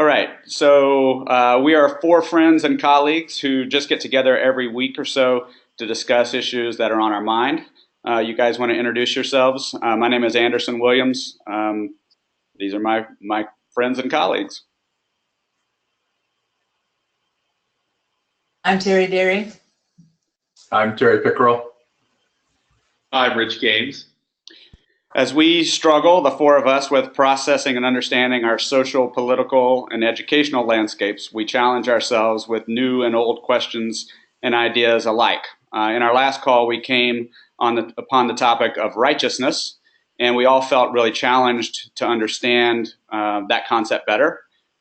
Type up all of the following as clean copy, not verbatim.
All right, so we are four friends and colleagues who just get together every week or so to discuss issues that are on our mind. You guys want to introduce yourselves? My name is Anderson Williams. These are my friends and colleagues. I'm Terry Derry. I'm Terry Pickerel. I'm Rich Gaines. As we struggle, the four of us, with processing and understanding our social, political, and educational landscapes, we challenge ourselves with new and old questions and ideas alike. In our last call, we came upon the topic of righteousness, and we all felt really challenged to understand that concept better,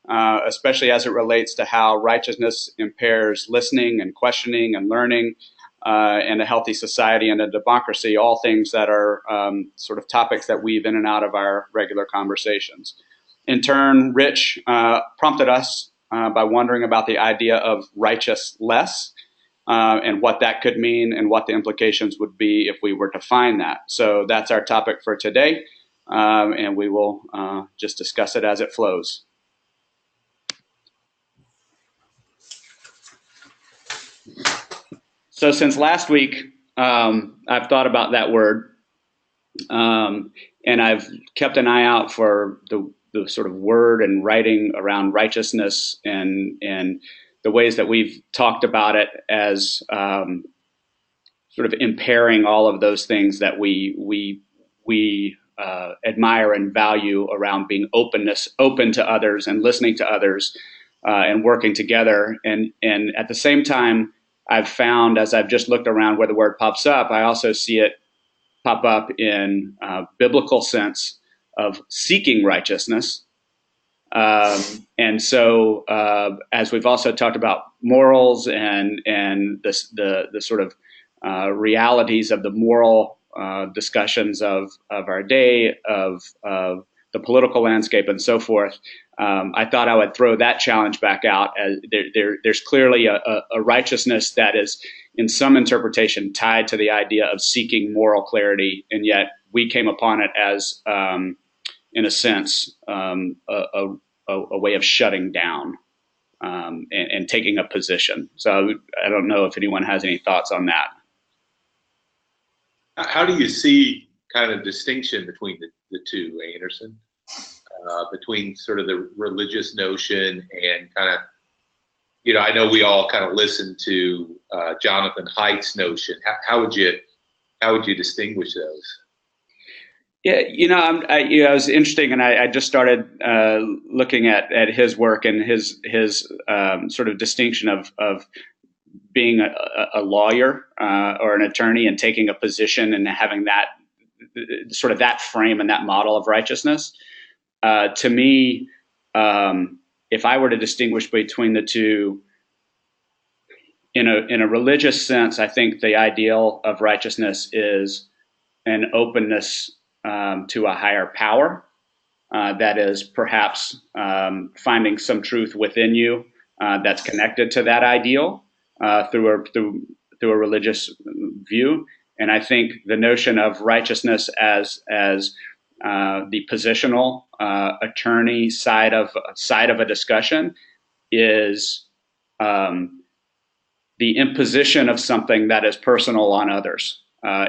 especially as it relates to how righteousness impairs listening and questioning and learning, and a healthy society and a democracy, all things that are sort of topics that weave in and out of our regular conversations. In turn, Rich prompted us by wondering about the idea of righteous-less and what that could mean and what the implications would be if we were to find that. So that's our topic for today, and we will just discuss it as it flows. So since last week, I've thought about that word, and I've kept an eye out for the sort of word and writing around righteousness and the ways that we've talked about it as sort of impairing all of those things that we admire and value around being open to others and listening to others and working together. And at the same time, I've found, as I've just looked around where the word pops up, I also see it pop up in biblical sense of seeking righteousness. And so, as we've also talked about morals and the sort of realities of the moral discussions of our day, of the political landscape and so forth, I thought I would throw that challenge back out. As there's clearly a righteousness that is, in some interpretation, tied to the idea of seeking moral clarity, and yet we came upon it as, in a sense, a way of shutting down and taking a position. So I don't know if anyone has any thoughts on that. How do you see kind of distinction between the two, Anderson? Between sort of the religious notion and kind of, I know we all kind of listen to Jonathan Haidt's notion. How would you distinguish those? Yeah, it was interesting, and I just started looking at his work and his sort of distinction of being a lawyer or an attorney and taking a position and having that sort of that frame and that model of righteousness. To me, if I were to distinguish between the two, in a religious sense, I think the ideal of righteousness is an openness to a higher power that is perhaps finding some truth within you that's connected to that ideal through a religious view. And I think the notion of righteousness as the positional attorney side of a discussion is the imposition of something that is personal on others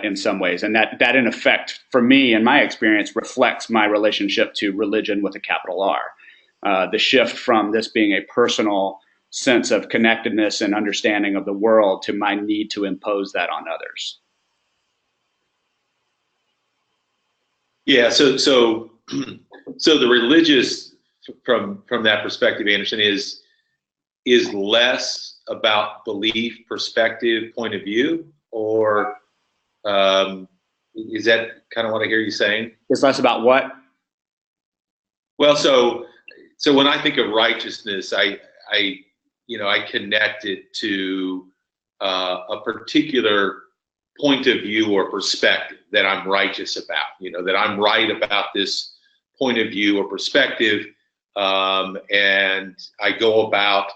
in some ways, and that in effect, for me, in my experience, reflects my relationship to religion with a capital R. The shift from this being a personal sense of connectedness and understanding of the world to my need to impose that on others. Yeah, so the religious, from that perspective, Anderson, is less about belief, perspective, point of view, or is that kind of what I hear you saying? It's less about what? Well, so when I think of righteousness, I connect it to a particular point of view or perspective that I'm righteous about, that I'm right about this point of view or perspective. And I go about,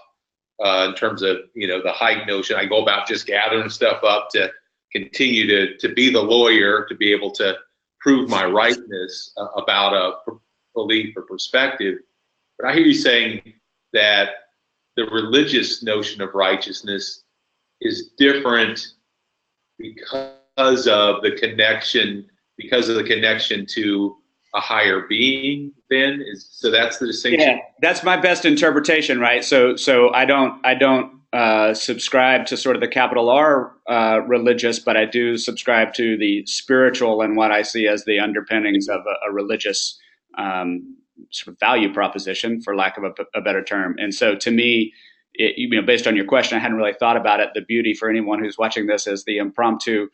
in terms of, the Haidt notion, I go about just gathering stuff up to continue to be the lawyer, to be able to prove my rightness about a belief or perspective. But I hear you saying that the religious notion of righteousness is different because of the connection to a higher being. Then so that's the distinction. Yeah, that's my best interpretation, right? So I don't subscribe to sort of the capital R religious, but I do subscribe to the spiritual and what I see as the underpinnings of a religious sort of value proposition, for lack of a better term. And so to me, based on your question, I hadn't really thought about it. The beauty for anyone who's watching this is the impromptu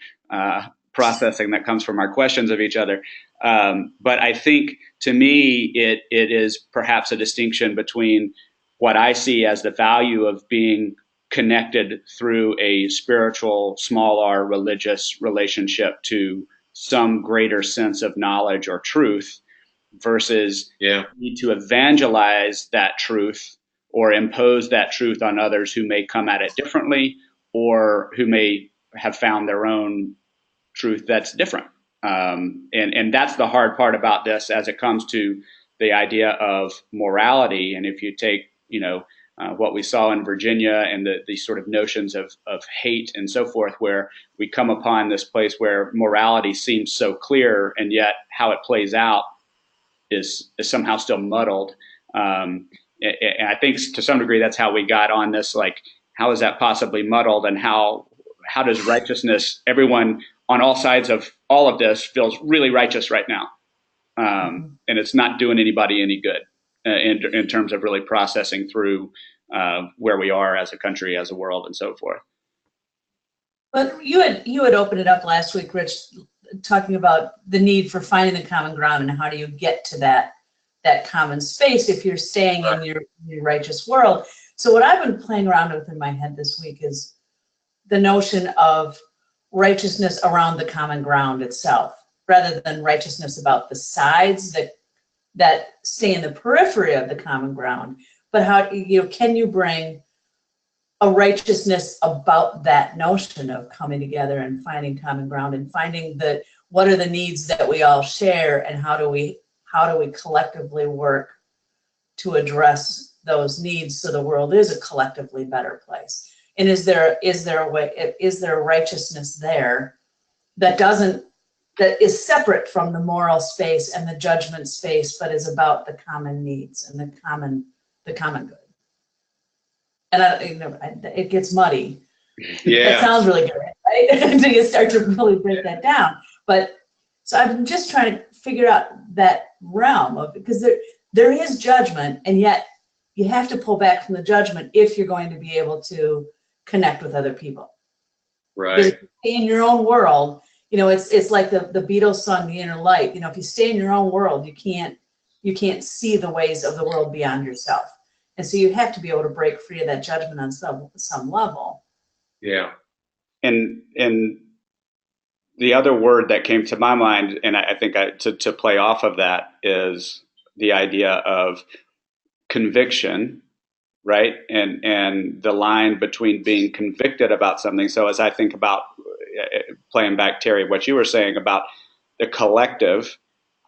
processing that comes from our questions of each other. But I think to me, it is perhaps a distinction between what I see as the value of being connected through a spiritual, small r, religious relationship to some greater sense of knowledge or truth, versus need to evangelize that truth or impose that truth on others who may come at it differently or who may have found their own truth that's different. And that's the hard part about this as it comes to the idea of morality. And if you take, what we saw in Virginia and the sort of notions of hate and so forth, where we come upon this place where morality seems so clear, and yet how it plays out is somehow still muddled. And I think to some degree that's how we got on this, like, how is that possibly muddled, and how does righteousness, everyone on all sides of all of this feels really righteous right now. And it's not doing anybody any good in terms of really processing through where we are as a country, as a world, and so forth. But you had opened it up last week, Rich, talking about the need for finding the common ground and how do you get to that common space if you're staying in your righteous world. So what I've been playing around with in my head this week is the notion of righteousness around the common ground itself, rather than righteousness about the sides that stay in the periphery of the common ground. But how can you bring a righteousness about that notion of coming together and finding common ground and finding what are the needs that we all share, and how do we collectively work to address those needs so the world is a collectively better place? And is there a righteousness there that is separate from the moral space and the judgment space, but is about the common needs and the common good? And it gets muddy. Yeah, that sounds really good, right? Until you start to really break that down. But so I'm just trying to figure out that realm of, because there is judgment, and yet you have to pull back from the judgment if you're going to be able to connect with other people. Right. In your own world, it's like the Beatles song, "The Inner Light." If you stay in your own world, you can't see the ways of the world beyond yourself. And so you have to be able to break free of that judgment on some level. Yeah. And the other word that came to my mind, and I think to play off of that, is the idea of conviction, right? And the line between being convicted about something. So as I think about playing back, Terry, what you were saying about the collective,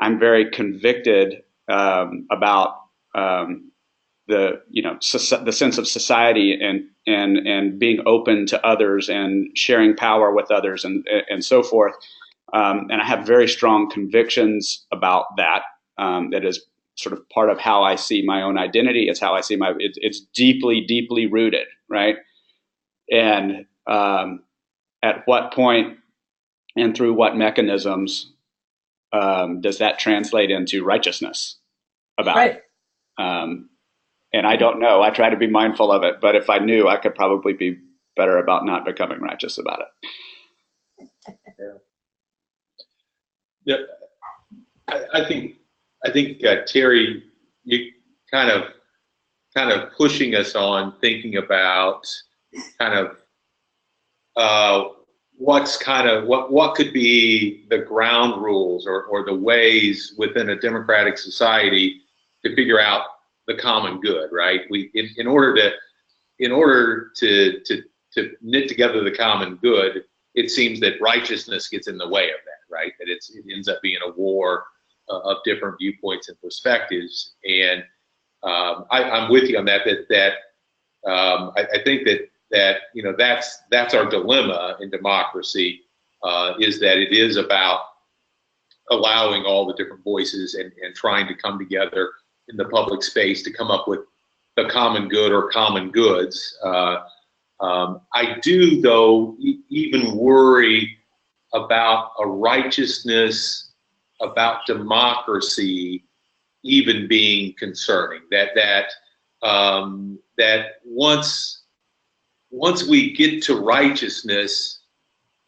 I'm very convicted about the sense of society and being open to others and sharing power with others and so forth. And I have very strong convictions about that. That is sort of part of how I see my own identity. It's how I see it's deeply, deeply rooted, right? And at what point and through what mechanisms does that translate into righteousness about right. it? And I don't know. I try to be mindful of it, but if I knew, I could probably be better about not becoming righteous about it. Yeah. I think Terry, you kind of pushing us on thinking about what could be the ground rules or the ways within a democratic society to figure out the common good, right? In order to knit together the common good, it seems that righteousness gets in the way of that, right? That it ends up being a war of different viewpoints and perspectives. And I'm with you on that. I think that that's our dilemma in democracy, is that it is about allowing all the different voices and trying to come together in the public space to come up with the common good or common goods. I do, though, even worry about a righteousness, about democracy, even being concerning. That once we get to righteousness,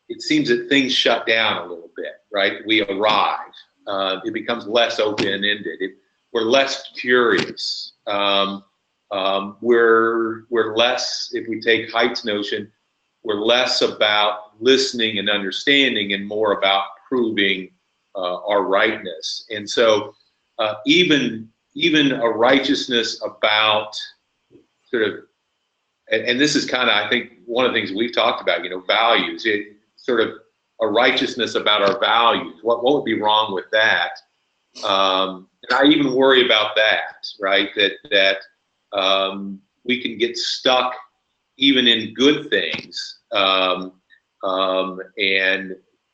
it seems that things shut down a little bit, right? We arrive. It becomes less open-ended. We're less curious. We're less, if we take Haidt's notion, we're less about listening and understanding and more about proving our rightness. And so even a righteousness about sort of, and this is kind of, I think, one of the things we've talked about, values, sort of a righteousness about our values. What would be wrong with that? And I even worry about that, right? That we can get stuck even in good things and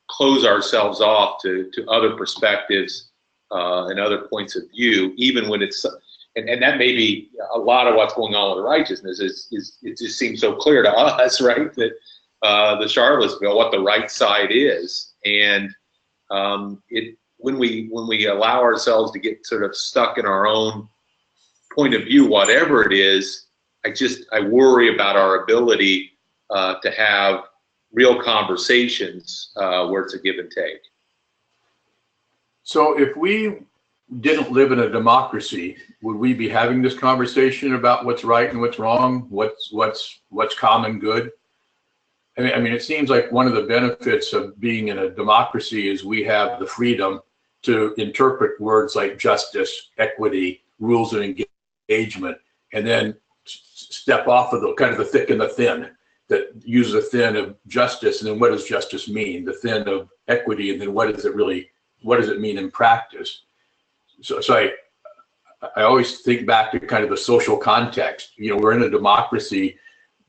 close ourselves off to other perspectives and other points of view, even when it's, and that may be a lot of what's going on with righteousness is it just seems so clear to us, right? That the Charlottesville, what the right side is. And when we allow ourselves to get sort of stuck in our own point of view, whatever it is, I worry about our ability to have real conversations where it's a give and take. So if we didn't live in a democracy, would we be having this conversation about what's right and what's wrong, what's common good? I mean, it seems like one of the benefits of being in a democracy is we have the freedom to interpret words like justice, equity, rules of engagement, and then step off of the kind of the thick and the thin, that use the thin of justice, and then what does justice mean? The thin of equity, and then what does it mean in practice? So I always think back to kind of the social context. We're in a democracy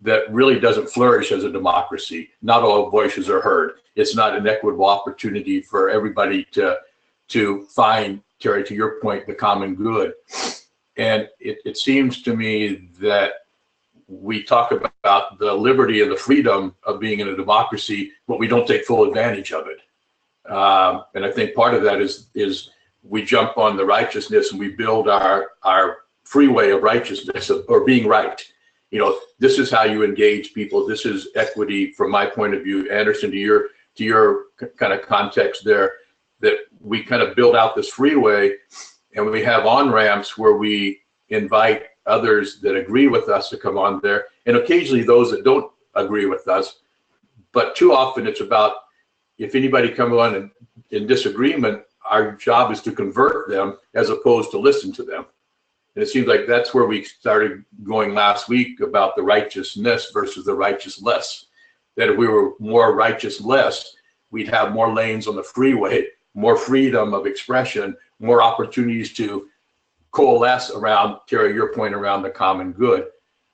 that really doesn't flourish as a democracy. Not all voices are heard. It's not an equitable opportunity for everybody to find, Terry, to your point, the common good. And it seems to me that we talk about the liberty and the freedom of being in a democracy, but we don't take full advantage of it. And I think part of that is we jump on the righteousness and we build our freeway of righteousness or being right. This is how you engage people. This is equity from my point of view. Anderson, to your kind of context there, that we kind of build out this freeway and we have on-ramps where we invite others that agree with us to come on there, and occasionally those that don't agree with us. But too often it's about, if anybody comes on in disagreement, our job is to convert them as opposed to listen to them. And it seems like that's where we started going last week about the righteousness versus the righteous-less. That if we were more righteous-less, we'd have more lanes on the freeway, more freedom of expression, more opportunities to coalesce around, Terry, your point around the common good.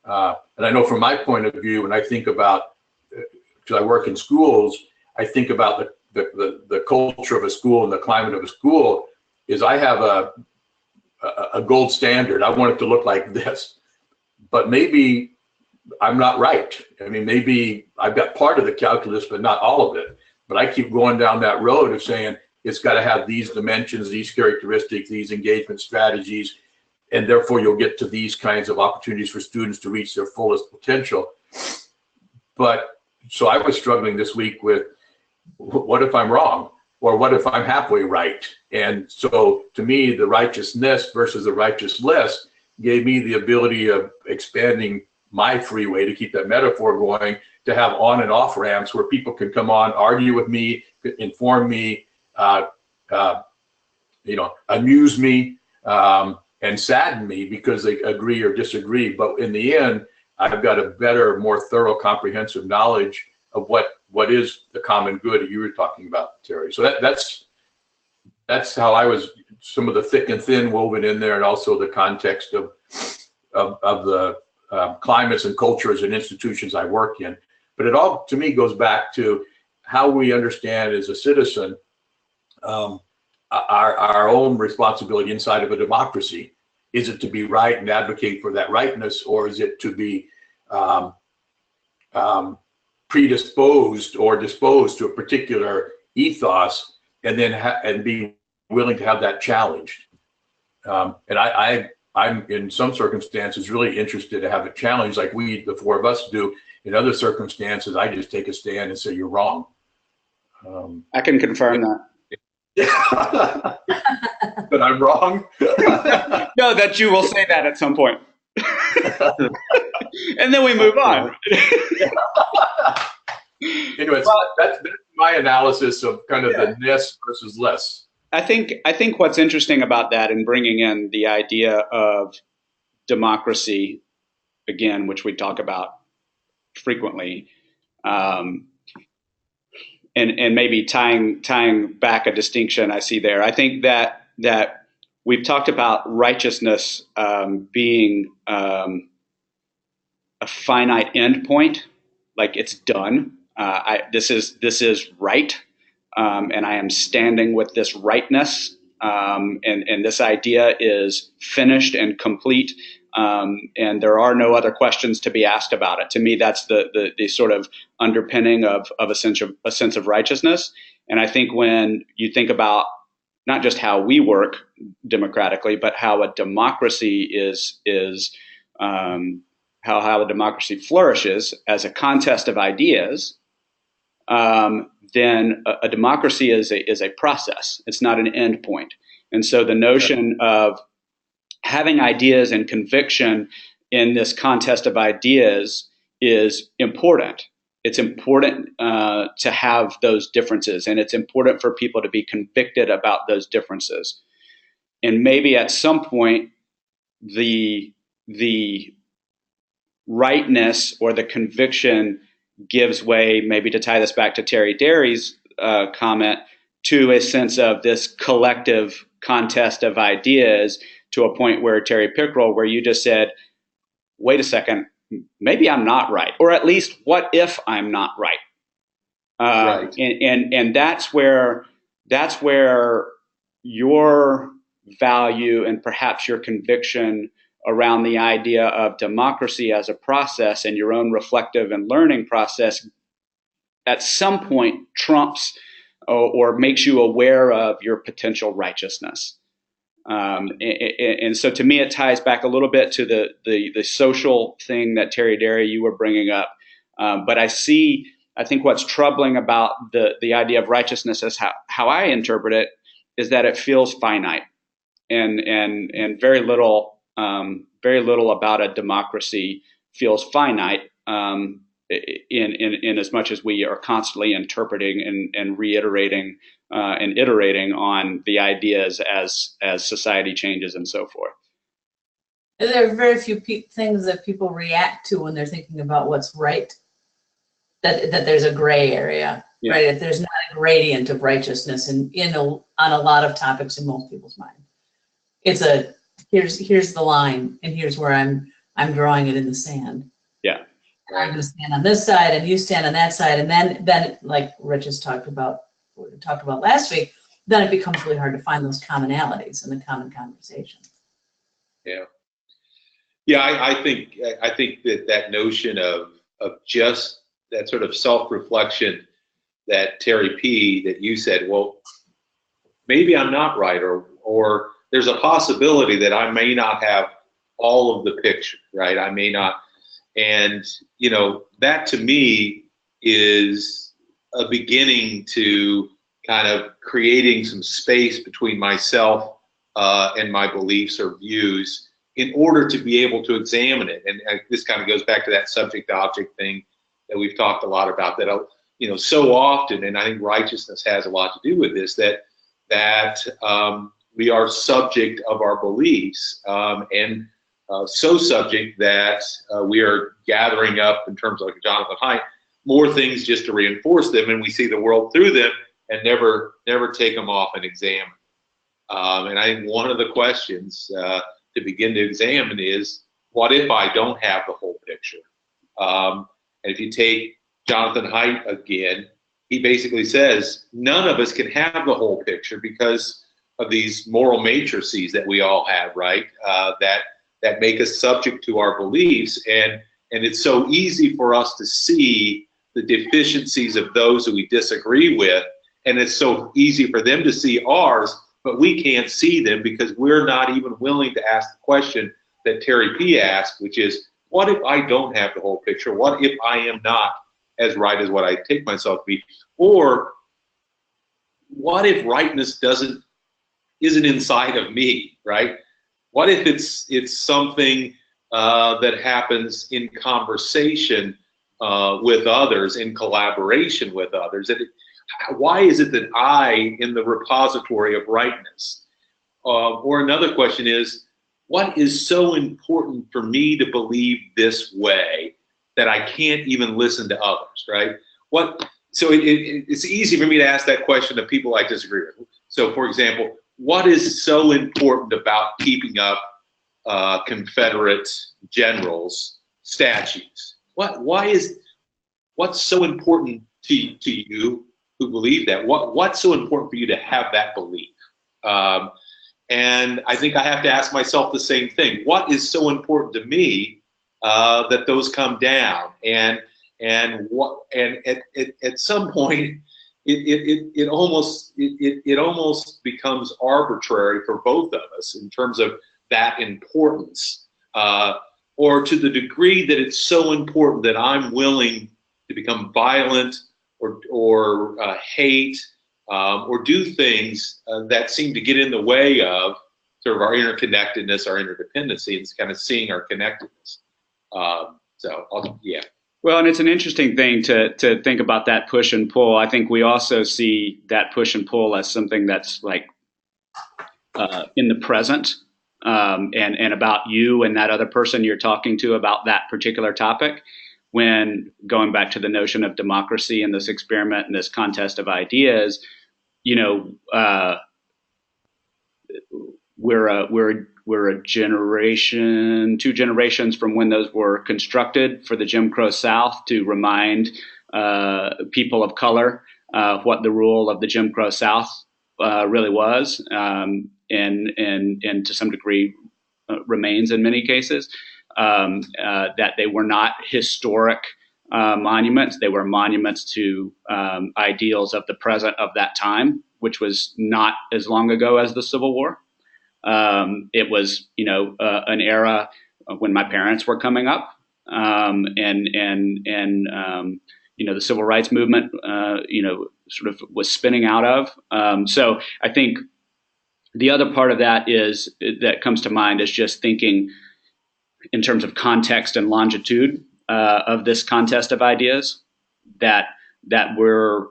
And I know from my point of view, when I think about, because I work in schools, I think about the culture of a school and the climate of a school is I have a gold standard. I want it to look like this, but maybe I'm not right. I mean, maybe I've got part of the calculus, but not all of it. But I keep going down that road of saying it's got to have these dimensions, these characteristics, these engagement strategies, and therefore you'll get to these kinds of opportunities for students to reach their fullest potential. But so I was struggling this week with, what if I'm wrong? Or what if I'm halfway right? And so to me, the righteousness versus the righteous-less gave me the ability of expanding my freeway, to keep that metaphor going, to have on and off ramps where people can come on, argue with me, inform me, amuse me, and sadden me because they agree or disagree. But in the end, I've got a better, more thorough, comprehensive knowledge of what is the common good that you were talking about, Terry. So that's how I was some of the thick and thin woven in there, and also the context of the climates and cultures and institutions I work in. But it all, to me, goes back to how we understand as a citizen our own responsibility inside of a democracy. Is it to be right and advocate for that rightness, or is it to be predisposed or disposed to a particular ethos, and then and be willing to have that challenged? And I'm in some circumstances really interested to have a challenge, like the four of us do. In other circumstances, I just take a stand and say you're wrong. I can confirm that. But I'm wrong. No, that you will say that at some point. And then we move on. Anyway, that's my analysis of kind of the ness versus less. I think what's interesting about that, and bringing in the idea of democracy again, which we talk about frequently, and maybe tying back a distinction I see there. I think that we've talked about righteousness being a finite endpoint, like it's done. This is right, and I am standing with this rightness, and this idea is finished and complete, and there are no other questions to be asked about it. To me, that's the sort of underpinning of a sense of righteousness. And I think when you think about not just how we work democratically, but how a democracy how a democracy flourishes as a contest of ideas, then a democracy is a process. It's not an end point. And so the notion of having ideas and conviction in this contest of ideas is important. It's important to have those differences, and it's important for people to be convicted about those differences. And maybe at some point, the rightness or the conviction gives way, maybe to tie this back to Terry Derry's comment, to a sense of this collective contest of ideas, to a point where, Terry Pickrell, where you just said, wait a second, maybe I'm not right, or at least what if I'm not right? Right. And that's where your value and perhaps your conviction around the idea of democracy as a process and your own reflective and learning process at some point trumps or makes you aware of your potential righteousness. And so to me, it ties back a little bit to the social thing that Terry Derry, you were bringing up. But I think what's troubling about the idea of righteousness, is how I interpret it, is that it feels finite, and very little about a democracy feels finite, in as much as we are constantly interpreting and reiterating and iterating on the ideas as society changes and so forth. There are very few things that people react to when they're thinking about what's right, that there's a gray area, right? If there's not a gradient of righteousness on a lot of topics in most people's mind. It's here's the line, and here's where I'm drawing it in the sand. Yeah. And I'm going to stand on this side, and you stand on that side, and then like Rich has talked about last week, then it becomes really hard to find those commonalities and the common conversation. Yeah. I think that notion of just that sort of self-reflection that Terry P., that you said, well, maybe I'm not right, or there's a possibility that I may not have all of the picture, right? I may not. And, that to me is a beginning to kind of creating some space between myself and my beliefs or views in order to be able to examine it. And this kind of goes back to that subject-object thing that we've talked a lot about, that, so often, and I think righteousness has a lot to do with this, that we are subject of our beliefs, and so subject that we are gathering up, in terms of like Jonathan Haidt, more things just to reinforce them, and we see the world through them and never take them off and examine. And I think one of the questions to begin to examine is, what if I don't have the whole picture? And if you take Jonathan Haidt again, he basically says none of us can have the whole picture because of these moral matrices that we all have, right? That make us subject to our beliefs, and it's so easy for us to see the deficiencies of those who we disagree with, and it's so easy for them to see ours, but we can't see them because we're not even willing to ask the question that Terry P. asked, which is, what if I don't have the whole picture? What if I am not as right as what I take myself to be? Or what if rightness isn't inside of me, right? What if it's something that happens in conversation with others, in collaboration with others? Why is it that I am the repository of rightness? Or another question is, what is so important for me to believe this way that I can't even listen to others, right? So it's easy for me to ask that question of people I disagree with. So, for example, what is so important about keeping up Confederate generals' statues? What's so important to you who believe that? What's so important for you to have that belief? And I think I have to ask myself the same thing. What is so important to me that those come down? And at some point, it almost becomes arbitrary for both of us in terms of that importance, or to the degree that it's so important that I'm willing to become violent or hate or do things that seem to get in the way of sort of our interconnectedness, our interdependency, and kind of seeing our connectedness. Yeah. Well, and it's an interesting thing to think about that push and pull. I think we also see that push and pull as something that's like in the present, and about you and that other person you're talking to about that particular topic. When going back to the notion of democracy and this experiment and this contest of ideas, we're a generation, 2 generations from when those were constructed for the Jim Crow South to remind people of color what the rule of the Jim Crow South really was, and to some degree remains in many cases. That they were not historic monuments. They were monuments to ideals of the present of that time, which was not as long ago as the Civil War. It was, an era when my parents were coming up, and the civil rights movement, sort of was spinning out of. So I think the other part of that that comes to mind is just thinking in terms of context and longitude of this contest of ideas, that we're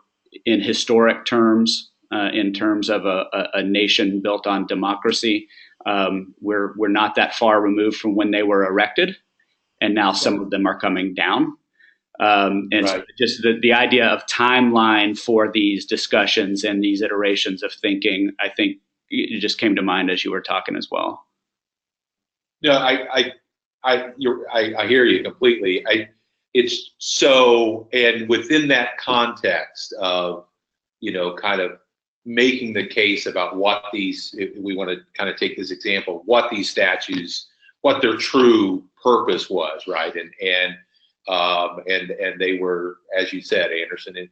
in historic terms, in terms of a nation built on democracy. We're not that far removed from when they were erected, and now some of them are coming down. And right. So just the idea of timeline for these discussions and these iterations of thinking, I think it just came to mind as you were talking as well. No, I hear you completely. It's so, and within that context of, kind of making the case about what these, if we want to kind of take this example, what these statues, what their true purpose was, right? And they were, as you said, Anderson,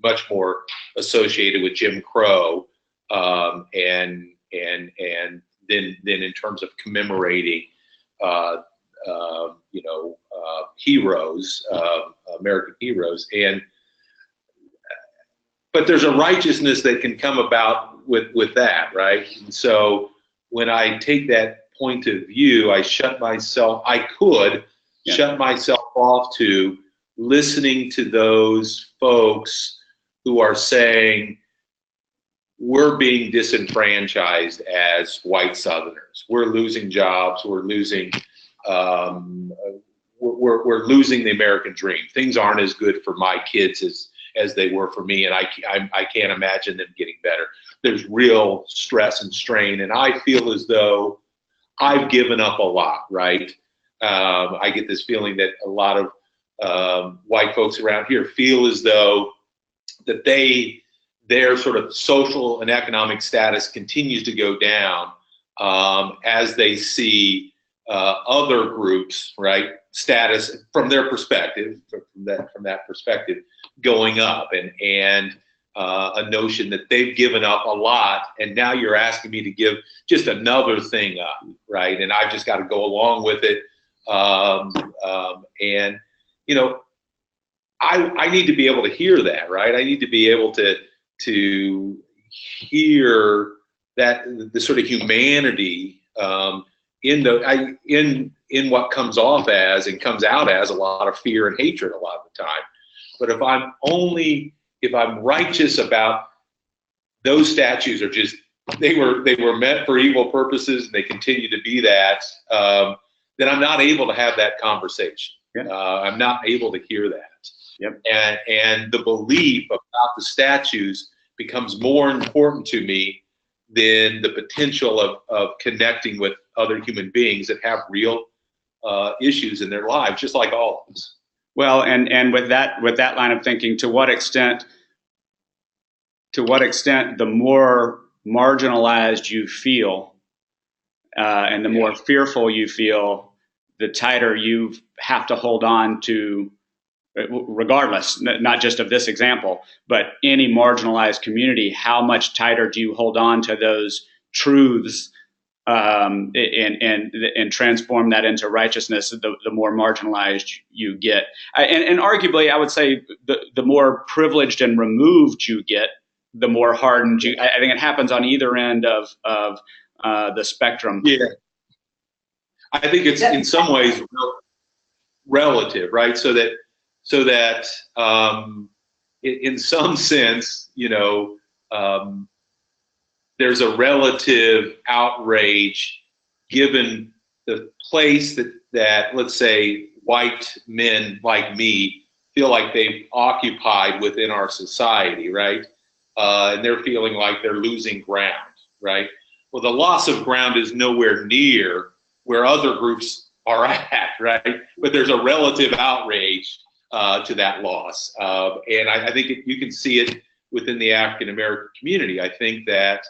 much more associated with Jim Crow, and then in terms of commemorating, heroes, American heroes, but there's a righteousness that can come about with that, right? And so when I take that point of view, I could shut myself off to listening to those folks who are saying, we're being disenfranchised as white Southerners. We're losing jobs. We're losing we're losing the American dream. Things aren't as good for my kids as they were for me, and I can't imagine them getting better. There's real stress and strain, and I feel as though I've given up a lot, right? I get this feeling that a lot of white folks around here feel as though that their sort of social and economic status continues to go down as they see other groups, right, status from their perspective, from that perspective, going up, and a notion that they've given up a lot, and now you're asking me to give just another thing up, right? And I've just got to go along with it. And you know, I need to be able to hear that, right? I need to be able to hear that the sort of humanity in what comes off as and comes out as a lot of fear and hatred a lot of the time. But if I'm righteous about those statues are just they were meant for evil purposes and they continue to be that, then I'm not able to have that conversation. Yeah. I'm not able to hear that. Yep. And the belief about the statues becomes more important to me than the potential of connecting with other human beings that have real issues in their lives, just like all of us. Well, and with that line of thinking, to what extent the more marginalized you feel, and the more fearful you feel, the tighter you have to hold on to, regardless, not just of this example, but any marginalized community, how much tighter do you hold on to those truths and transform that into righteousness, the more marginalized you get. And arguably, I would say the more privileged and removed you get, the more hardened you. I think it happens on either end of the spectrum. Yeah, I think it's in some ways relative, right? So that in some sense, you know, there's a relative outrage given the place that let's say white men like me feel like they've occupied within our society, right? And they're feeling like they're losing ground, right? Well, the loss of ground is nowhere near where other groups are at, right? But there's a relative outrage to that loss. And I think you can see it within the African American community. I think that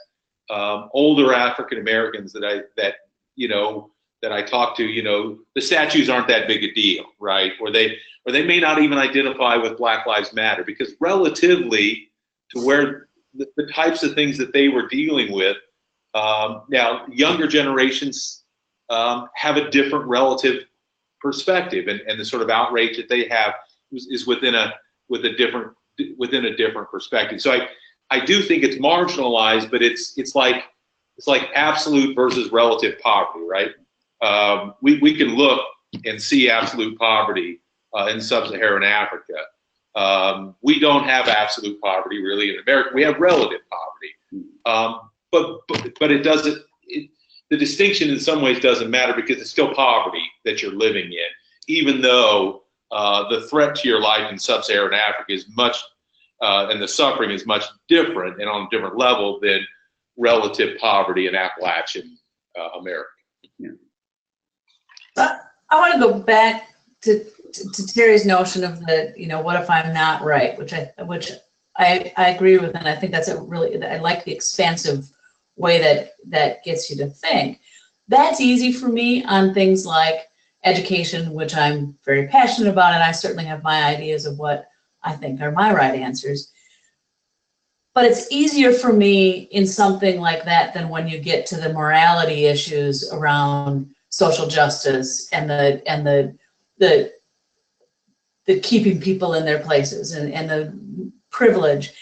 older African Americans that I talk to, you know, the statues aren't that big a deal, right? Or they may not even identify with Black Lives Matter, because relatively to where the types of things that they were dealing with, now younger generations have a different relative perspective, and the sort of outrage that they have is within a different perspective. So I do think it's marginalized, but it's like absolute versus relative poverty, right? We can look and see absolute poverty in sub-Saharan Africa. We don't have absolute poverty really in America. We have relative poverty, but it doesn't. The distinction in some ways doesn't matter, because it's still poverty that you're living in, even though the threat to your life in sub-Saharan Africa is much, and the suffering is much different and on a different level than relative poverty in Appalachian America. Yeah. I want to go back to Terry's notion of the, you know, what if I'm not right, which I agree with, and I think that's I like the expansive way that gets you to think. That's easy for me on things like education, which I'm very passionate about, and I certainly have my ideas of what I think are my right answers. But it's easier for me in something like that than when you get to the morality issues around social justice and the keeping people in their places and the privilege.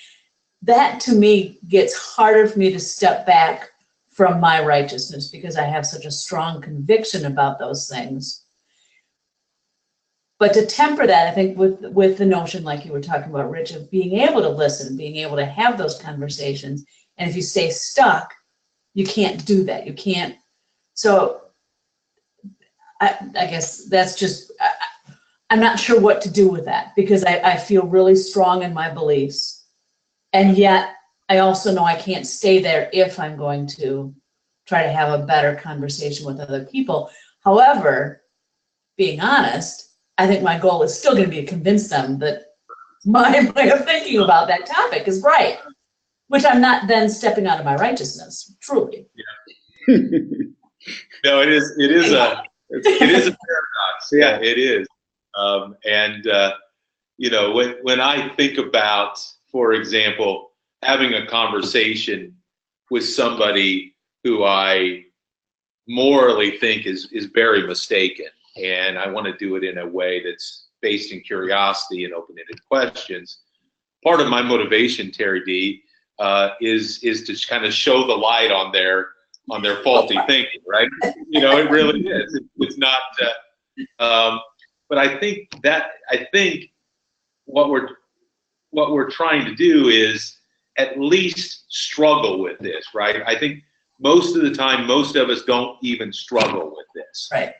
That to me gets harder for me to step back from my righteousness, because I have such a strong conviction about those things. But to temper that, I think with the notion, like you were talking about, Rich, of being able to listen, being able to have those conversations. And if you stay stuck, you can't do that. You can't. So I guess that's just, I'm not sure what to do with that, because I feel really strong in my beliefs. And yet I also know I can't stay there if I'm going to try to have a better conversation with other people. However, being honest, I think my goal is still going to be to convince them that my way of thinking about that topic is right, which I'm not then stepping out of my righteousness, truly. Yeah. No, it is a paradox. Yeah, it is. You know, when I think about, for example, having a conversation with somebody who I morally think is very mistaken, and I want to do it in a way that's based in curiosity and open-ended questions, part of my motivation, Terry D, is to kind of show the light on their faulty thinking, right? You know, it really is. It's not. But I think what we're trying to do is at least struggle with this, right? I think most of the time, most of us don't even struggle with this, right?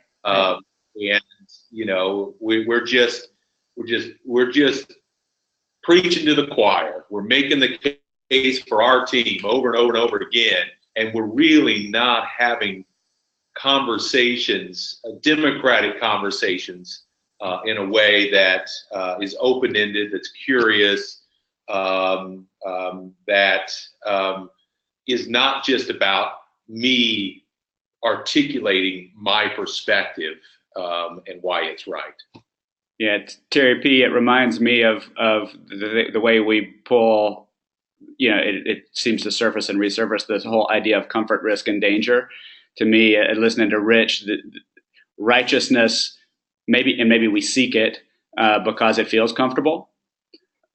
And you know, we're just preaching to the choir. We're making the case for our team over and over and over again, and we're really not having conversations, democratic conversations, in a way that is open-ended, that's curious, that is not just about me articulating my perspective and why it's right. Yeah, Terry P., it reminds me of the way we pull, you know, it seems to surface and resurface this whole idea of comfort, risk, and danger. To me, listening to Rich, the righteousness, maybe we seek it because it feels comfortable.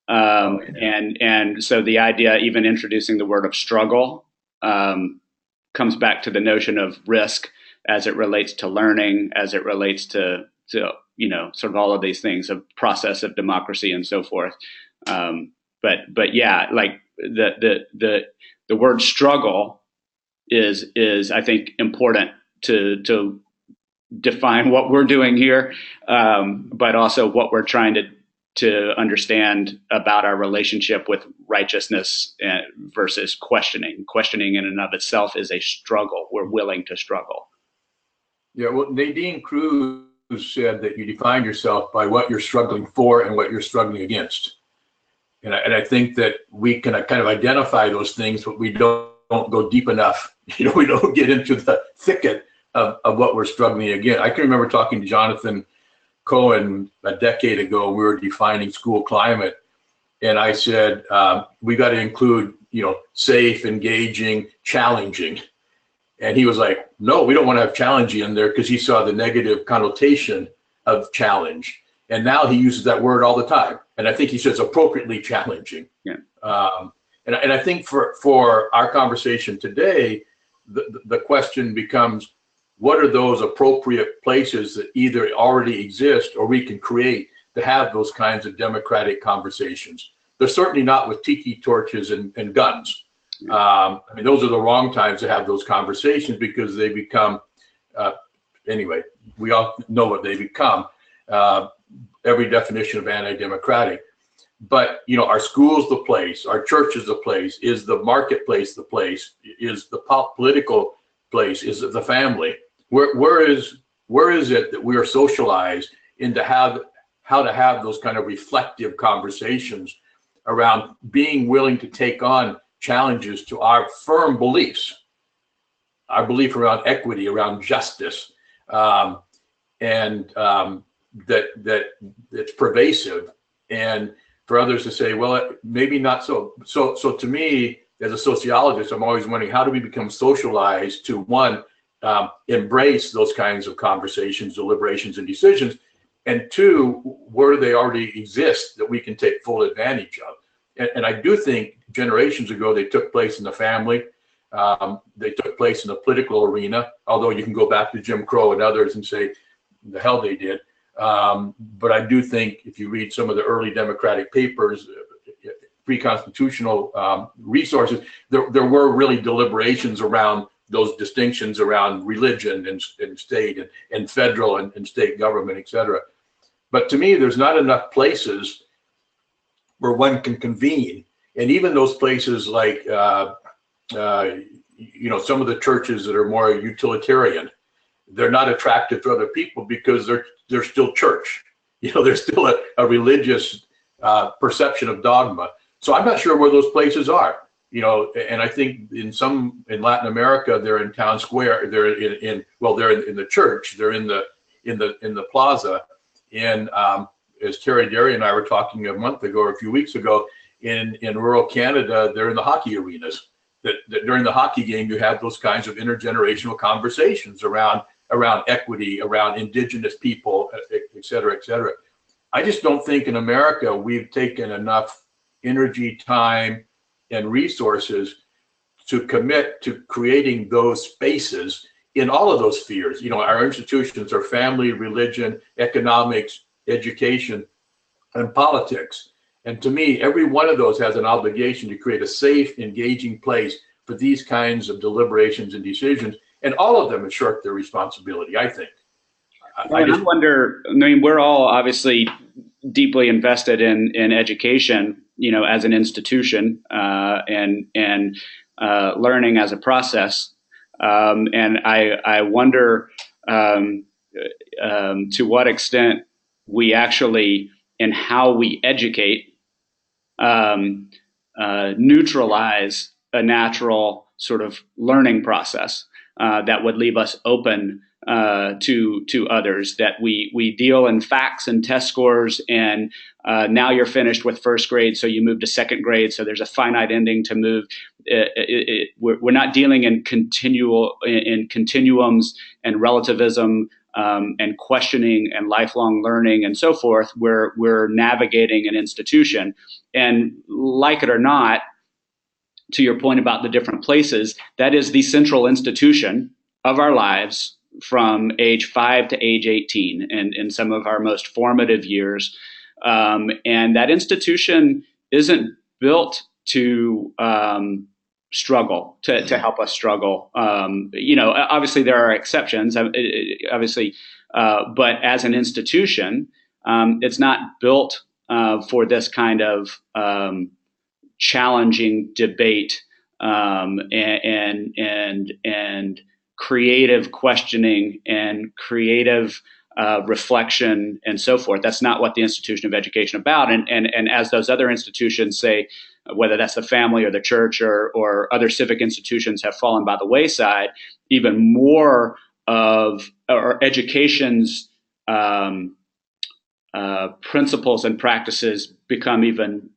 And so the idea, even introducing the word of struggle, comes back to the notion of risk as it relates to learning, as it relates to you know, sort of all of these things, a process of democracy and so forth. But yeah, like the word struggle is I think important to define what we're doing here, but also what we're trying to understand about our relationship with righteousness versus questioning. Questioning in and of itself is a struggle. We're willing to struggle. Yeah, well, Nadine Cruz said that you define yourself by what you're struggling for and what you're struggling against. And I think that we can kind of identify those things, but we don't go deep enough. You know, we don't get into the thicket of what we're struggling against. I can remember talking to Jonathan Cohen a decade ago. We were defining school climate, and I said we got to include, you know, safe, engaging, challenging. And he was like, no, we don't want to have challenging in there, because he saw the negative connotation of challenge. And now he uses that word all the time. And I think he says appropriately challenging. Yeah. And I think for our conversation today, the question becomes, what are those appropriate places that either already exist or we can create to have those kinds of democratic conversations? They're certainly not with tiki torches and guns. I mean, those are the wrong times to have those conversations, because they become, anyway, we all know what they become, every definition of anti-democratic. But, you know, our school's the place, our church is the place, is the marketplace the place, is the political place, is it the family? Where is it that we are socialized into how to have those kind of reflective conversations around being willing to take on challenges to our firm beliefs, our belief around equity, around justice, and that it's pervasive, and for others to say, well, maybe not so. So to me, as a sociologist, I'm always wondering, how do we become socialized to, one, embrace those kinds of conversations, deliberations, and decisions, and two, where do they already exist that we can take full advantage of? And I do think generations ago, they took place in the family. They took place in the political arena, although you can go back to Jim Crow and others and say the hell they did. But I do think if you read some of the early democratic papers, pre-constitutional resources, there were really deliberations around those distinctions around religion and state and federal and state government, et cetera. But to me, there's not enough places where one can convene. And even those places like, you know, some of the churches that are more utilitarian, they're not attractive to other people because they're still church. You know, there's still a religious perception of dogma. So I'm not sure where those places are. You know, and I think in Latin America, they're in town square. They're in the church. They're in the plaza. And as Terry Derry and I were talking a month ago or a few weeks ago, in rural Canada, they're in the hockey arenas. That during the hockey game, you have those kinds of intergenerational conversations around equity, around indigenous people, et cetera, et cetera. I just don't think in America we've taken enough energy, time, and resources to commit to creating those spaces in all of those spheres. You know, our institutions are family, religion, economics, education, and politics. And to me, every one of those has an obligation to create a safe, engaging place for these kinds of deliberations and decisions. And all of them have shirked their responsibility, I think. I wonder, I mean, we're all obviously deeply invested in education, you know, as an institution, and learning as a process. And I wonder to what extent we actually, in how we educate, neutralize a natural sort of learning process that would leave us open to others, that we deal in facts and test scores, and now you're finished with first grade, so you move to second grade, so there's a finite ending to move. We're not dealing in continuums and relativism and questioning and lifelong learning and so forth. We're navigating an institution, and like it or not, to your point about the different places, that is the central institution of our lives from age 5 to age 18, and in some of our most formative years. And that institution isn't built to struggle, to help us struggle. You know, obviously there are exceptions, obviously, but as an institution, it's not built for this kind of challenging debate and creative questioning and creative reflection and so forth. That's not what the institution of education is about. And as those other institutions, say, whether that's the family or the church or other civic institutions, have fallen by the wayside, even more of our education's principles and practices become even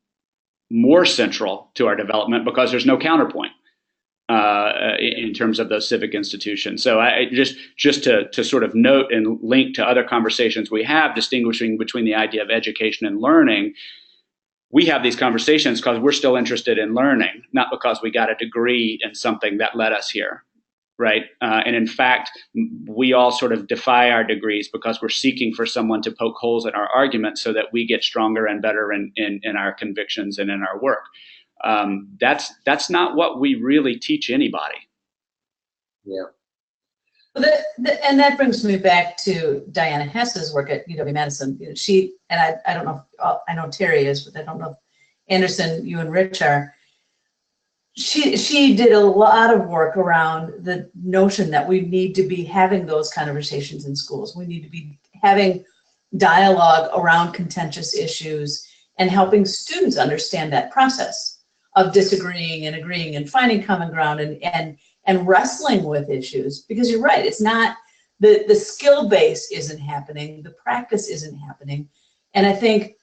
more central to our development because there's no counterpoint in terms of those civic institutions. So I just to sort of note and link to other conversations we have, distinguishing between the idea of education and learning. We have these conversations because we're still interested in learning, not because we got a degree in something that led us here, right? And in fact, we all sort of defy our degrees because we're seeking for someone to poke holes in our argument so that we get stronger and better in our convictions and in our work. That's not what we really teach anybody. Yeah. And that brings me back to Diana Hess's work at UW-Madison. You know, she, and I don't know if, I know Terry is, but I don't know if Anderson, you and Rich are. She did a lot of work around the notion that we need to be having those conversations in schools. We need to be having dialogue around contentious issues and helping students understand that process of disagreeing and agreeing and finding common ground and wrestling with issues. Because you're right, it's not, the skill base isn't happening, the practice isn't happening. And I think,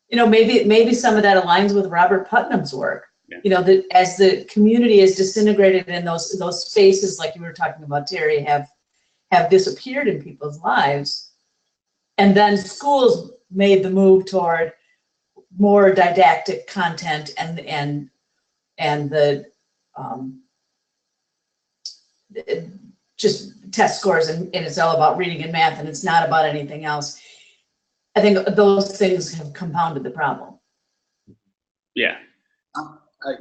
you know, maybe some of that aligns with Robert Putnam's work. Yeah. You know, that as the community is disintegrated and those spaces, like you were talking about, Terry, have disappeared in people's lives, and then schools made the move toward more didactic content and the just test scores, and it's all about reading and math, and it's not about anything else. I think those things have compounded the problem. Yeah.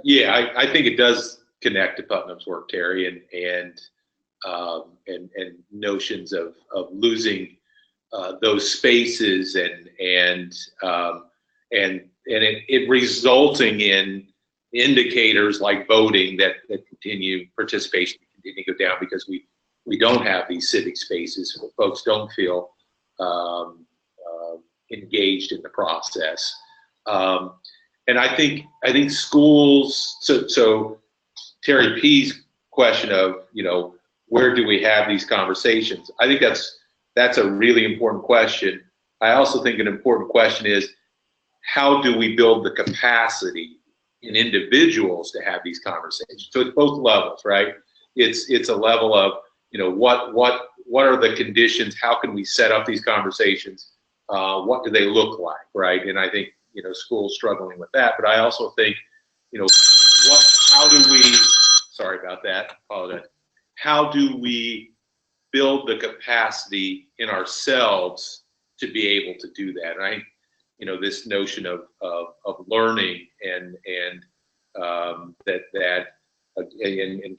Yeah, I think it does connect to Putnam's work, Terry, and notions of losing those spaces and it resulting in indicators like voting that continue participation continue to go down because we don't have these civic spaces. Folks don't feel engaged in the process. And I think schools. So Terry P's question of where do we have these conversations? I think that's a really important question. I also think an important question is how do we build the capacity in individuals to have these conversations? So it's both levels, right? It's a level of what are the conditions? How can we set up these conversations? What do they look like, right? And I think schools struggling with that, but I also think how do we? Sorry about that. Apologize. How do we build the capacity in ourselves to be able to do that? And I think this notion of learning and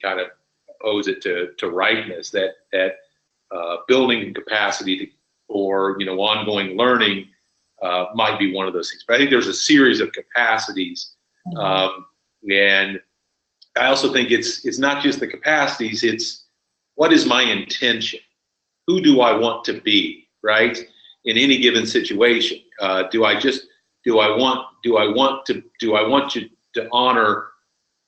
kind of oppose it to rightness, that building capacity for ongoing learning might be one of those things. But I think there's a series of capacities, and I also think it's not just the capacities. It's what is my intention? Who do I want to be, right? In any given situation, do I want to honor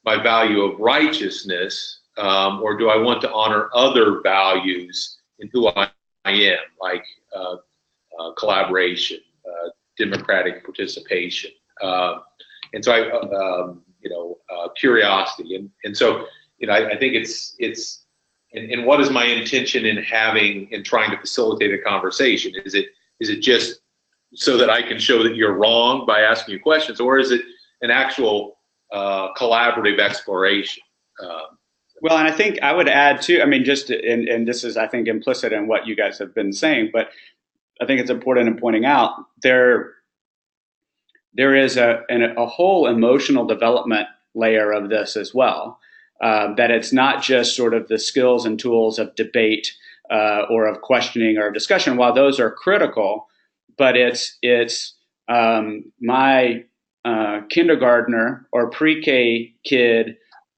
my value of righteousness, or do I want to honor other values in who I am, like collaboration, democratic participation, and so curiosity, and so I think it's and what is my intention in trying to facilitate a conversation? Is it just so that I can show that you're wrong by asking you questions, or is it an actual collaborative exploration? Well, and I think I would add too, and this is, I think, implicit in what you guys have been saying, but I think it's important in pointing out there is a whole emotional development layer of this as well, that it's not just sort of the skills and tools of debate or of questioning or discussion, while those are critical, but it's my kindergartner or pre-K kid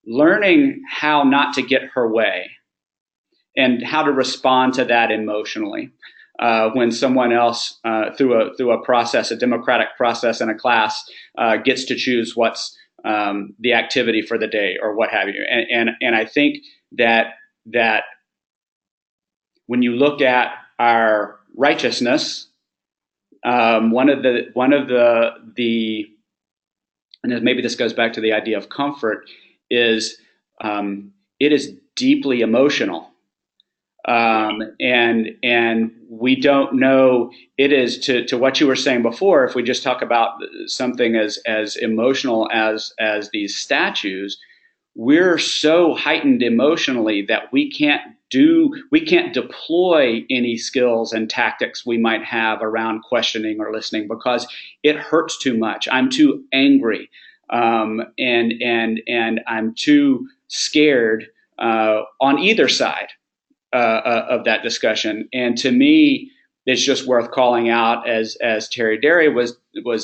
learning how not to get her way and how to respond to that emotionally when someone else through a process, a democratic process in a class, gets to choose what's the activity for the day or what have you. And I think that when you look at our righteousness, one of the and maybe this goes back to the idea of comfort, is it is deeply emotional. And we don't know, it is to what you were saying before, if we just talk about something as emotional as these statues, we're so heightened emotionally that we can't deploy any skills and tactics we might have around questioning or listening because it hurts too much. I'm too angry, and I'm too scared on either side of that discussion. And to me, it's just worth calling out, as Terry Derry was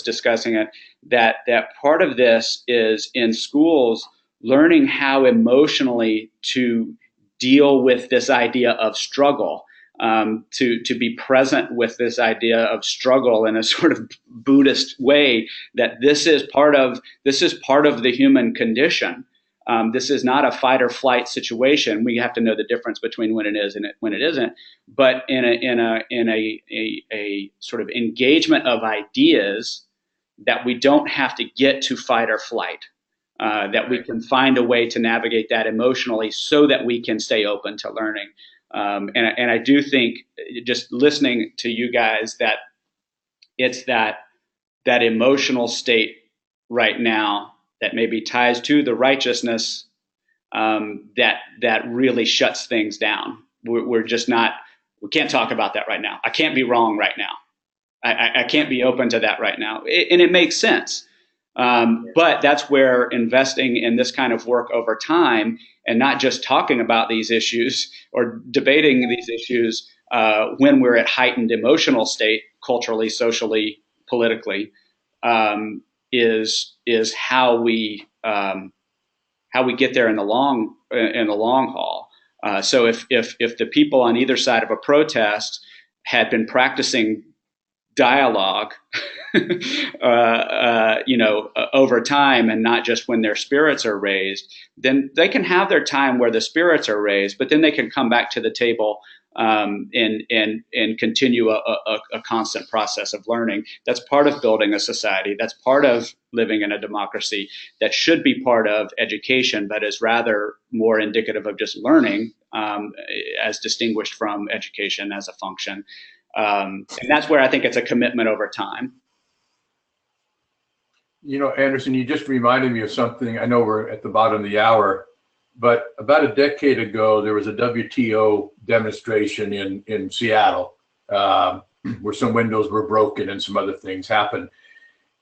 discussing it, that part of this is in schools learning how emotionally to deal with this idea of struggle, to be present with this idea of struggle in a sort of Buddhist way, that this is part of the human condition. This is not a fight or flight situation. We have to know the difference between when it is and when it isn't. But in a sort of engagement of ideas, that we don't have to get to fight or flight. That we can find a way to navigate that emotionally so that we can stay open to learning. And I do think, just listening to you guys, that it's that emotional state right now that maybe ties to the righteousness that really shuts things down. We can't talk about that right now. I can't be wrong right now. I can't be open to that right now. And it makes sense. But that's where investing in this kind of work over time, and not just talking about these issues or debating these issues when we're at heightened emotional state, culturally, socially, politically, is how we get there in the long haul. So if the people on either side of a protest had been practicing dialogue, over time, and not just when their spirits are raised, then they can have their time where the spirits are raised, but then they can come back to the table and continue a constant process of learning. That's part of building a society. That's part of living in a democracy. That should be part of education, but is rather more indicative of just learning, as distinguished from education as a function. And that's where I think it's a commitment over time. Anderson, you just reminded me of something. I know we're at the bottom of the hour, but about a decade ago, there was a WTO demonstration in Seattle, where some windows were broken and some other things happened.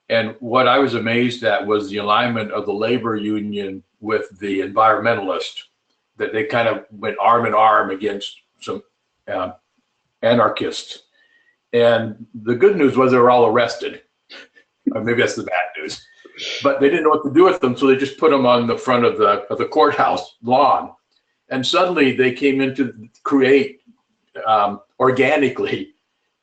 And what I was amazed at was the alignment of the labor union with the environmentalists, that they kind of went arm in arm against some anarchists. And the good news was they were all arrested. Or maybe that's the bad news. But they didn't know what to do with them, so they just put them on the front of the courthouse lawn. And suddenly they came in to create organically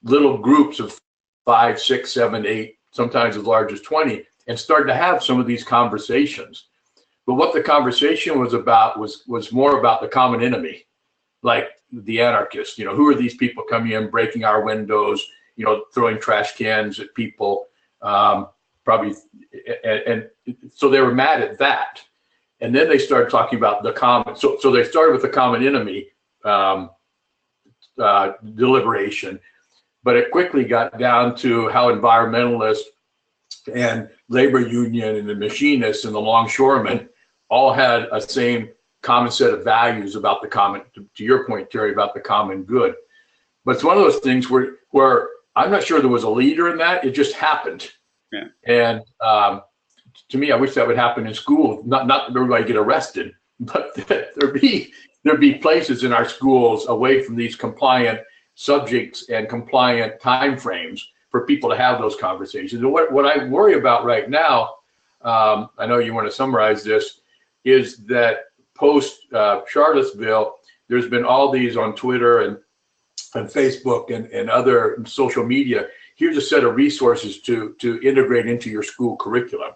little groups of 5, 6, 7, 8, sometimes as large as 20, and started to have some of these conversations. But what the conversation was about was more about the common enemy, like the anarchists. Who are these people coming in, breaking our windows, throwing trash cans at people, probably, and so they were mad at that. And then they started talking about the common. So they started with the common enemy deliberation, but it quickly got down to how environmentalists and labor union and the machinists and the longshoremen all had a same common set of values about the common, to your point, Terry, about the common good. But it's one of those things where I'm not sure there was a leader in that. It just happened. Yeah. And to me, I wish that would happen in school. Not that everybody get arrested, but there'd be places in our schools away from these compliant subjects and compliant timeframes for people to have those conversations. And what I worry about right now, I know you want to summarize this, is that post Charlottesville, there's been all these on Twitter and Facebook and other social media. Here's a set of resources to integrate into your school curriculum.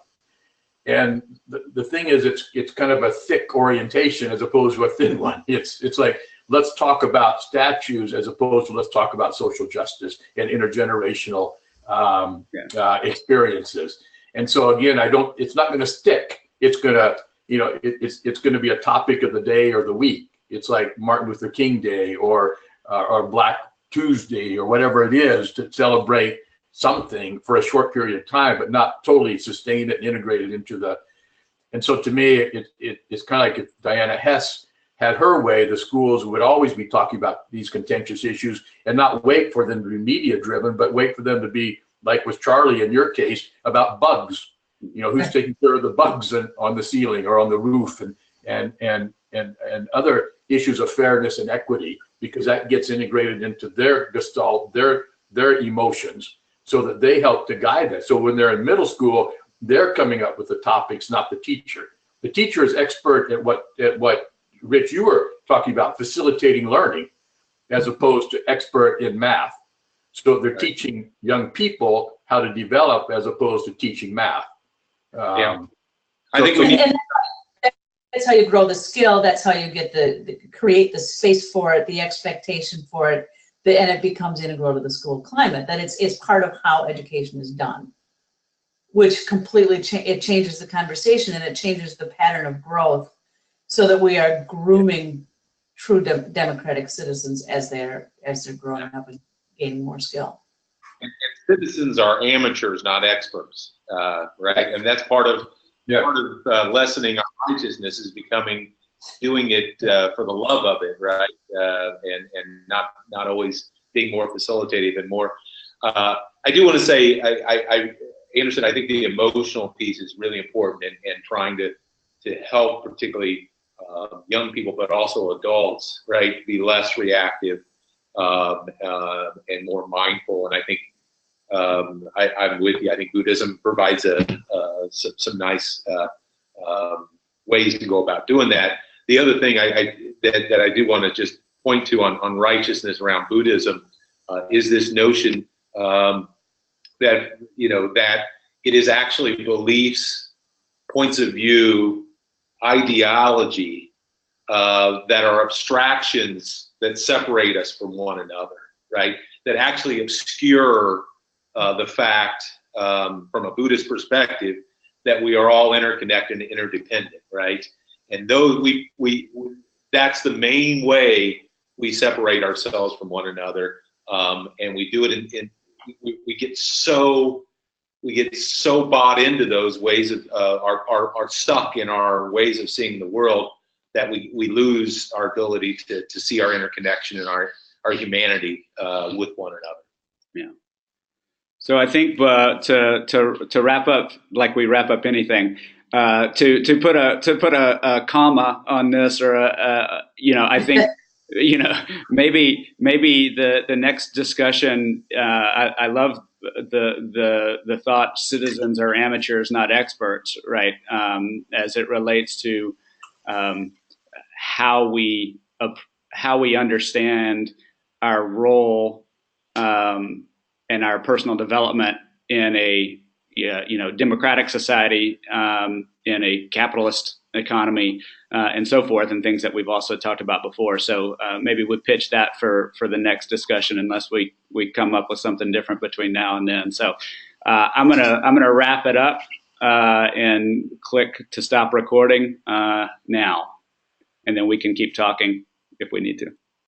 And the thing is, it's kind of a thick orientation as opposed to a thin one. It's like, let's talk about statues as opposed to let's talk about social justice and intergenerational experiences. And so again, it's not going to stick. It's going to, it's going to be a topic of the day or the week. It's like Martin Luther King Day or Black Tuesday or whatever it is, to celebrate something for a short period of time, but not totally sustain it and integrate it into the. And so to me, it's kind of like if Diana Hess had her way, the schools would always be talking about these contentious issues and not wait for them to be media driven, but wait for them to be, like with Charlie in your case, about bugs. Who's taking care of the bugs on the ceiling or on the roof, and other issues of fairness and equity, because that gets integrated into their gestalt, their emotions, so that they help to guide that. So when they're in middle school, they're coming up with the topics, not the teacher. The teacher is expert at what Rich, you were talking about, facilitating learning, as opposed to expert in math. So they're teaching young people how to develop as opposed to teaching math. I think we need. And that's how you grow the skill. That's how you get create the space for it, the expectation for it, and it becomes integral to the school climate. That it's part of how education is done, which completely it changes the conversation and it changes the pattern of growth, so that we are grooming true democratic citizens as they're growing up and gaining more skill. And citizens are amateurs, not experts, right? And that's part of lessening our righteousness is doing it for the love of it, right? And not always being more facilitative and more. I do want to say, Anderson, I think the emotional piece is really important and trying to help particularly young people, but also adults, right, be less reactive and more mindful. And I think I'm with you. I think Buddhism provides some nice ways to go about doing that. The other thing that I do want to just point to on righteousness around Buddhism is this notion that that it is actually beliefs, points of view, ideology that are abstractions that separate us from one another, right? That actually obscure the fact, from a Buddhist perspective, that we are all interconnected and interdependent, right? And those that's the main way we separate ourselves from one another, and we do it we get so bought into those ways of are stuck in our ways of seeing the world that we lose our ability to see our interconnection and our humanity with one another. Yeah. So I think to wrap up, like we wrap up anything, to put a comma on this, or I think maybe the next discussion. I love the thought citizens are amateurs, not experts, right? As it relates to how we understand our role and our personal development in a democratic society, in a capitalist economy, and so forth, and things that we've also talked about before. So maybe we pitch that for the next discussion, unless we come up with something different between now and then. So I'm gonna wrap it up and click to stop recording now, and then we can keep talking if we need to.